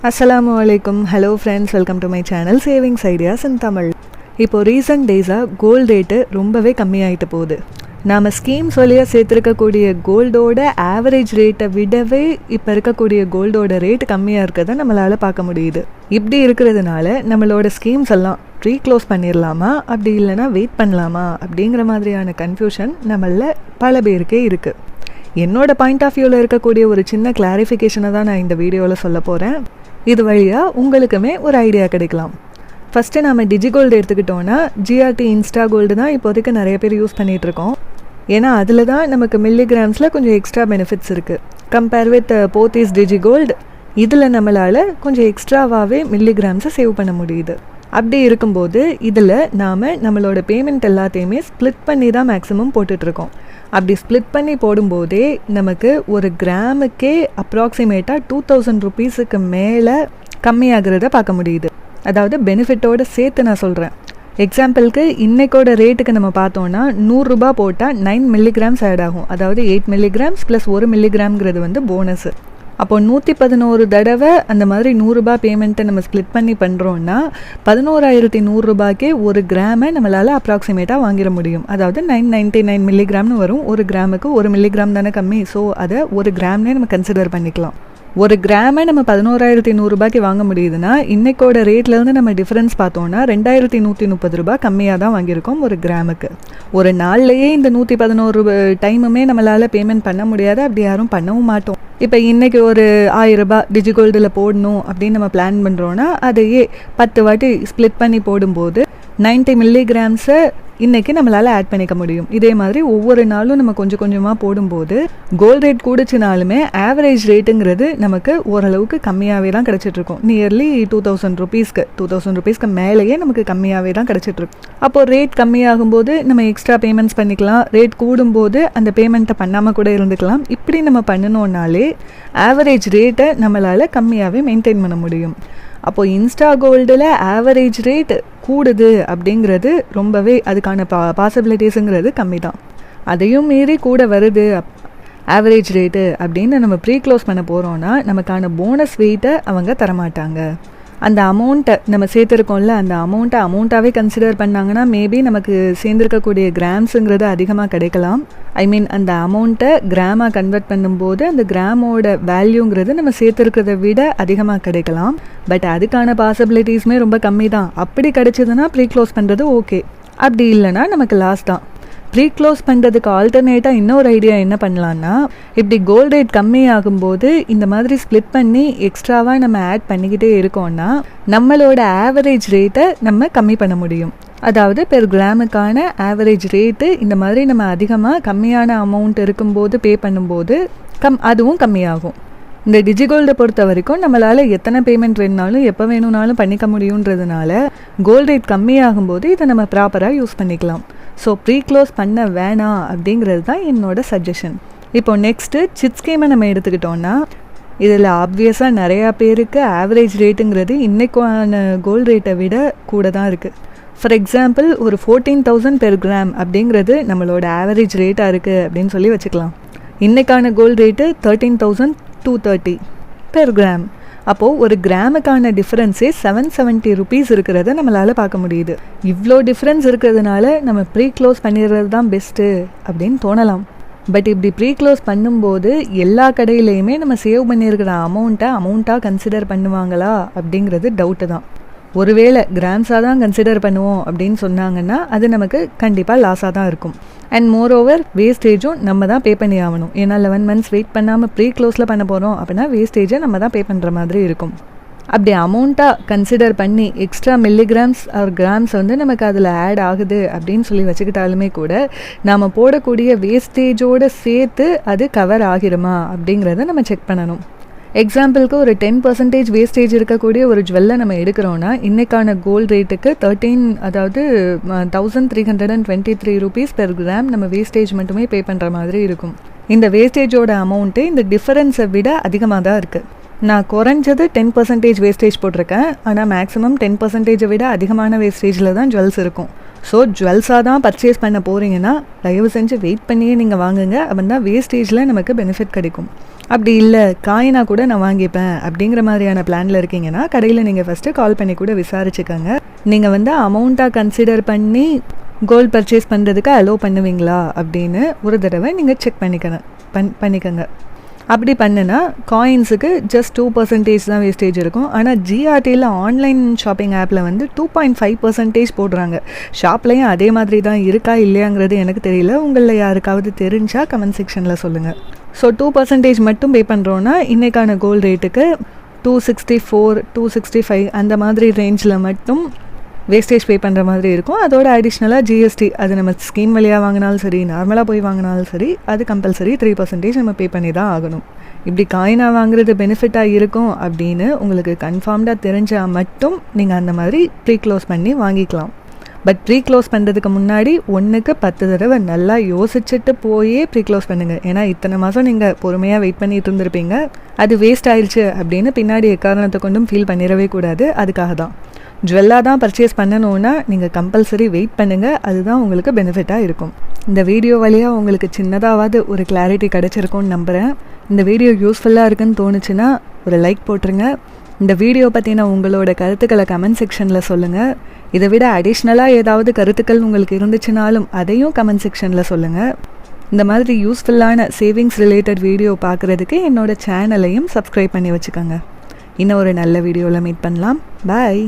Assalamu alaikum. Hello friends, welcome to my channel Savings Ideas in Tamil. இப்போ recent டேஸாக gold rate ரொம்பவே கம்மியாகிட்டு போகுது. நாம் ஸ்கீம்ஸ் வழியாக சேர்த்துருக்கக்கூடிய கோல்டோட ஆவரேஜ் ரேட்டை விடவே இப்போ இருக்கக்கூடிய கோல்டோட ரேட் கம்மியாக இருக்கிறத நம்மளால் பார்க்க முடியுது. இப்படி இருக்கிறதுனால நம்மளோட ஸ்கீம்ஸ் எல்லாம் ரீக்ளோஸ் பண்ணிடலாமா, அப்படி இல்லைனா வெயிட் பண்ணலாமா அப்படிங்கிற மாதிரியான கன்ஃபியூஷன் நம்மள பல பேருக்கே இருக்குது. என்னோட பாயிண்ட் ஆஃப் வியூவில் இருக்கக்கூடிய ஒரு சின்ன கிளாரிஃபிகேஷனை தான் நான் இந்த வீடியோவில் சொல்ல போகிறேன். இது வழியாக உங்களுக்குமே ஒரு ஐடியா கிடைக்கலாம். ஃபஸ்ட்டு நம்ம டிஜிகோல்டு எடுத்துக்கிட்டோன்னா ஜிஆர்டி இன்ஸ்டா கோல்டு தான் இப்போதைக்கு நிறைய பேர் யூஸ் பண்ணிகிட்ருக்கோம். ஏன்னா அதில் தான் நமக்கு மில்லிகிராம்ஸில் கொஞ்சம் எக்ஸ்ட்ரா பெனிஃபிட்ஸ் இருக்குது. கம்பேர் வித் போத்தீஸ் டிஜிகோல்டு இதில் நம்மளால் கொஞ்சம் எக்ஸ்ட்ராவாகவே மில்லிகிராம்ஸை சேவ் பண்ண முடியுது. அப்படி இருக்கும்போது இதில் நாம் நம்மளோட பேமெண்ட் எல்லாத்தையுமே ஸ்ப்ளிட் பண்ணி தான் மேக்ஸிமம் போட்டுட்ருக்கோம். அப்படி ஸ்ப்ளிட் பண்ணி போடும்போதே நமக்கு ஒரு கிராமுக்கே அப்ராக்சிமேட்டாக 2000 ருபீஸுக்கு மேலே கம்மியாகிறத பார்க்க முடியுது. அதாவது பெனிஃபிட்டோடு சேர்த்து நான் சொல்கிறேன். எக்ஸாம்பிளுக்கு இன்றைக்கோட ரேட்டுக்கு நம்ம பார்த்தோன்னா 100 ரூபா போட்டால் 9 மில்லிகிராம்ஸ் ஆட் ஆகும். அதாவது 8 மில்லிகிராம்ஸ் ப்ளஸ் 1 மில்லிகிராம்ங்கிறது வந்து போனஸு. அப்போ 111 தடவை அந்த மாதிரி 100 ரூபா பேமெண்ட்டை நம்ம ஸ்ப்ளிட் பண்ணி பண்ணுறோன்னா 11,100 ரூபாய்க்கே ஒரு கிராமை நம்மளால் அப்ராக்சிமேட்டாக வாங்கிட முடியும். அதாவது 999 மில்லிகிராம்னு வரும். ஒரு கிராமுக்கு 1 மில்லிகிராம் தானே கம்மி. ஸோ அதை ஒரு கிராம்னே நம்ம கன்சிடர் பண்ணிக்கலாம். ஒரு கிராமை நம்ம 11,100 ரூபாய்க்கு வாங்க முடியுதுன்னா இன்றைக்கோட ரேட்லேருந்து நம்ம டிஃப்ரென்ஸ் பார்த்தோன்னா 2,130 ரூபாய் கம்மியாக தான் வாங்கியிருக்கோம் ஒரு கிராமுக்கு. ஒரு நாள்லேயே இந்த 111 டைமுமே நம்மளால் பேமெண்ட் பண்ண முடியாது. அப்படி யாரும் பண்ணவும் மாட்டோம். இப்போ இன்றைக்கி ஒரு 1000 ரூபாய் டிஜிகோல்டில் போடணும் அப்படின்னு நம்ம பிளான் பண்ணுறோன்னா அதையே 10 வாட்டி ஸ்ப்ளிட் பண்ணி போடும்போது 90 மில்லிகிராம்ஸை இன்றைக்கி நம்மளால் ஆட் பண்ணிக்க முடியும். இதே மாதிரி ஒவ்வொரு நாளும் நம்ம கொஞ்சம் கொஞ்சமாக போடும்போது கோல்டு ரேட் கூடுச்சுனாலுமே ஆவரேஜ் ரேட்டுங்கிறது நமக்கு ஓரளவுக்கு கம்மியாகவே தான் கிடச்சிட்ருக்கும். நியர்லி 2000 ருபீஸ்க்கு மேலேயே நமக்கு கம்மியாகவே தான் கிடச்சிட்ருக்கும். அப்போது ரேட் கம்மியாகும்போது நம்ம எக்ஸ்ட்ரா பேமெண்ட்ஸ் பண்ணிக்கலாம். ரேட் கூடும்போது அந்த பேமெண்ட்டை பண்ணாமல் கூட இருந்துக்கலாம். இப்படி நம்ம பண்ணினோன்னாலே ஆவரேஜ் ரேட்டை நம்மளால் கம்மியாகவே மெயின்டைன் பண்ண முடியும். அப்போது இன்ஸ்டா கோல்டில் ஆவரேஜ் ரேட் கூடுது அப்படிங்கிறது ரொம்பவே அதுக்கான பாசிபிலிட்டிஸுங்கிறது கம்மி தான். அதையும் மீறி கூட வருது ஆவரேஜ் ரேட்டு அப்படின்னு நம்ம ப்ரீக்ளோஸ் பண்ண போகிறோன்னா நமக்கான போனஸ் வெயிட்டை அவங்க தரமாட்டாங்க. அந்த அமௌண்ட்டை நம்ம சேர்த்துருக்கோம்ல அந்த அமௌண்ட்டாகவே கன்சிடர் பண்ணாங்கன்னா மேபி நமக்கு சேர்ந்துருக்கக்கூடிய கிராம்ஸுங்கிறது அதிகமாக கிடைக்கலாம். அந்த அமௌண்ட்டை கிராமாக கன்வெர்ட் பண்ணும்போது அந்த கிராமோட வேல்யூங்கிறது நம்ம சேர்த்துருக்கிறத விட அதிகமாக கிடைக்கலாம். பட் அதுக்கான பாசிபிலிட்டிஸுமே ரொம்ப கம்மி தான். அப்படி கிடைச்சதுன்னா ப்ரீக்ளோஸ் பண்ணுறது ஓகே, அப்படி இல்லைனா நமக்கு லாஸ் தான். ப்ரீக்ளோஸ் பண்ணுறதுக்கு ஆல்டர்னேட்டாக இன்னொரு ஐடியா என்ன பண்ணலான்னா, இப்படி கோல்டு ரேட் கம்மியாகும்போது இந்த மாதிரி ஸ்ப்ளிட் பண்ணி எக்ஸ்ட்ராவாக நம்ம ஆட் பண்ணிக்கிட்டே இருக்கோம்னா நம்மளோட ஆவரேஜ் ரேட்டை நம்ம கம்மி பண்ண முடியும். அதாவது பெர் கிராமுக்கான ஆவரேஜ் ரேட்டு இந்த மாதிரி நம்ம அதிகமாக கம்மியான அமௌண்ட் இருக்கும்போது பே பண்ணும்போது அதுவும் கம்மியாகும். இந்த டிஜிகோல்டை பொறுத்த வரைக்கும் நம்மளால் எத்தனை பேமெண்ட் வேணுனாலும் எப்போ வேணும்னாலும் பண்ணிக்க முடியுன்றதுனால கோல்டு ரேட் கம்மியாகும்போது இதை நம்ம ப்ராப்பராக யூஸ் பண்ணிக்கலாம். ஸோ ப்ரீக்ளோஸ் பண்ண வேணாம் அப்படிங்கிறது தான் என்னோட சஜஷன். இப்போ நெக்ஸ்ட்டு சிட் ஸ்கீமை நம்ம எடுத்துக்கிட்டோன்னா இதில் ஆப்வியஸாக நிறையா பேருக்கு ஆவரேஜ் ரேட்டுங்கிறது இன்றைக்கான கோல்டு ரேட்டை விட கூட தான் இருக்குது. ஃபார் எக்ஸாம்பிள் ஒரு 14,000 பெர் கிராம் அப்படிங்கிறது நம்மளோட ஆவரேஜ் ரேட்டாக இருக்குது அப்படின்னு சொல்லி வச்சுக்கலாம். இன்றைக்கான கோல்டு ரேட்டு 13,230 பெர் கிராம். அப்போது ஒரு கிராமுக்கான டிஃப்ரென்ஸே 770 ருபீஸ் இருக்கிறத நம்மளால் பார்க்க முடியுது. இவ்வளோ டிஃப்ரென்ஸ் இருக்கிறதுனால நம்ம ப்ரீக்ளோஸ் பண்ணிடுறது தான் பெஸ்ட்டு அப்படின்னு தோணலாம். பட் இப்படி ப்ரீக்ளோஸ் பண்ணும்போது எல்லா கடையிலையுமே நம்ம சேவ் பண்ணியிருக்கிற அமௌண்ட்டாக கன்சிடர் பண்ணுவாங்களா அப்படிங்கிறது டவுட்டு தான். ஒருவேளை கிராம்ஸாக தான் கன்சிடர் பண்ணுவோம் அப்படின்னு சொன்னாங்கன்னா அது நமக்கு கண்டிப்பாக லாஸாக தான் இருக்கும். அண்ட் மோரோவர் வேஸ்டேஜும் நம்ம தான் பே பண்ணி ஆகணும். ஏன்னா 11 மந்த்ஸ் வெயிட் பண்ணாமல் ப்ரீக்ளோஸில் பண்ண போகிறோம் அப்படின்னா வேஸ்டேஜை நம்ம தான் பே பண்ணுற மாதிரி இருக்கும். அப்படி அமௌண்ட்டாக கன்சிடர் பண்ணி எக்ஸ்ட்ரா மில்லிகிராம்ஸ் ஆர் கிராம்ஸ் வந்து நமக்கு அதில் ஆட் ஆகுது அப்படின்னு சொல்லி வச்சுக்கிட்டாலுமே கூட நாம் போடக்கூடிய வேஸ்டேஜோடு சேர்த்து அது கவர் ஆகிருமா அப்படிங்கிறத நம்ம செக் பண்ணணும். எக்ஸாம்பிளுக்கு ஒரு 10% வேஸ்டேஜ் இருக்கக்கூடிய ஒரு ஜுவல்லை நம்ம எடுக்கிறோன்னா இன்றைக்கான கோல்டு ரேட்டுக்கு 1323 ருபீஸ் பெர் கிராம் நம்ம வேஸ்டேஜ் மட்டுமே பே பண்ணுற மாதிரி இருக்கும். இந்த வேஸ்டேஜோட அமௌண்ட்டு இந்த டிஃபரன்ஸை விட அதிகமாக தான் இருக்குது. நான் குறைஞ்சது 10% வேஸ்டேஜ் போட்டிருக்கேன். ஆனால் மேக்ஸிமம் 10% விட அதிகமான வேஸ்டேஜில் தான் ஜுவல்ஸ் இருக்கும். ஸோ ஜுவல்ஸாக தான் பர்ச்சேஸ் பண்ண போகிறீங்கன்னா தயவு செஞ்சு வெயிட் பண்ணியே நீங்கள் வாங்குங்க. அப்போ தான் வேஸ்டேஜில் நமக்கு பெனிஃபிட் கிடைக்கும். அப்படி இல்லை காயினா கூட நான் வாங்கிப்பேன் அப்படிங்கிற மாதிரியான பிளானில் இருக்கீங்கன்னா கடையில் நீங்கள் ஃபஸ்ட்டு கால் பண்ணி கூட விசாரிச்சுக்கோங்க. நீங்கள் வந்து அமௌண்ட்டாக கன்சிடர் பண்ணி கோல்டு பர்ச்சேஸ் பண்ணுறதுக்கு அலோவ் பண்ணுவீங்களா அப்படின்னு ஒரு தடவை நீங்கள் செக் பண்ணிக்கோங்க. அப்படி பண்ணுனா காயின்ஸுக்கு ஜஸ்ட் 2% தான் வேஸ்டேஜ் இருக்கும். ஆனால் ஜிஆர்டியில் ஆன்லைன் ஷாப்பிங் ஆப்பில் வந்து 2.5% போடுறாங்க. ஷாப்லேயும் அதே மாதிரி தான் இருக்கா இல்லையாங்கிறது எனக்கு தெரியல. உங்களில் யாருக்காவது தெரிஞ்சால் கமெண்ட் செக்ஷனில் சொல்லுங்கள். ஸோ 2% மட்டும் பே பண்ணுறோன்னா இன்றைக்கான கோல்டு ரேட்டுக்கு 264, 265 அந்த மாதிரி ரேஞ்சில் மட்டும் வேஸ்டேஜ் பே பண்ணுற மாதிரி இருக்கும். அதோட அடிஷ்னலாக ஜிஎஸ்டி, அது நம்ம ஸ்கீம் வழியாக வாங்கினாலும் சரி, நார்மலாக போய் வாங்கினாலும் சரி, அது கம்பல்சரி 3% நம்ம பே பண்ணி தான் ஆகணும். இப்படி காயினாக வாங்குறது பெனிஃபிட்டாக இருக்கும் அப்படின்னு உங்களுக்கு கன்ஃபார்ம்டாக தெரிஞ்சால் மட்டும் நீங்கள் அந்த மாதிரி ப்ரீ க்ளோஸ் பண்ணி வாங்கிக்கலாம். பட் ப்ரீ க்ளோஸ் பண்ணுறதுக்கு முன்னாடி 1க்கு 10 தடவை நல்லா யோசிச்சுட்டு போயே ப்ரீ க்ளோஸ் பண்ணுங்கள். ஏன்னா இத்தனை மாதம் நீங்கள் பொறுமையாக வெயிட் பண்ணிட்டு இருந்திருப்பீங்க, அது வேஸ்ட் ஆயிடுச்சு அப்படின்னு பின்னாடி எக்காரணத்தை கொண்டும் ஃபீல் பண்ணிடவே கூடாது. அதுக்காக தான் ஜுவல்லாக தான் பர்ச்சேஸ் பண்ணணுன்னா நீங்கள் கம்பல்சரி வெயிட் பண்ணுங்கள். அதுதான் உங்களுக்கு பெனிஃபிட்டாக இருக்கும். இந்த வீடியோ வழியாக உங்களுக்கு சின்னதாவது ஒரு கிளாரிட்டி கிடச்சிருக்கும்னு நம்புகிறேன். இந்த வீடியோ யூஸ்ஃபுல்லாக இருக்குன்னு தோணுச்சுன்னா ஒரு லைக் போட்டுருங்க. இந்த வீடியோ பற்றின உங்களோட கருத்துக்களை கமெண்ட் செக்ஷனில் சொல்லுங்கள். இதை விட அடிஷ்னலாக ஏதாவது கருத்துக்கள் உங்களுக்கு இருந்துச்சுனாலும் அதையும் கமெண்ட் செக்ஷனில் சொல்லுங்கள். இந்த மாதிரி யூஸ்ஃபுல்லான சேவிங்ஸ் ரிலேட்டட் வீடியோ பார்க்குறதுக்கு என்னோடய சேனலையும் சப்ஸ்கிரைப் பண்ணி வச்சுக்கோங்க. இன்னும் ஒரு நல்ல வீடியோவில் மீட் பண்ணலாம். பாய்.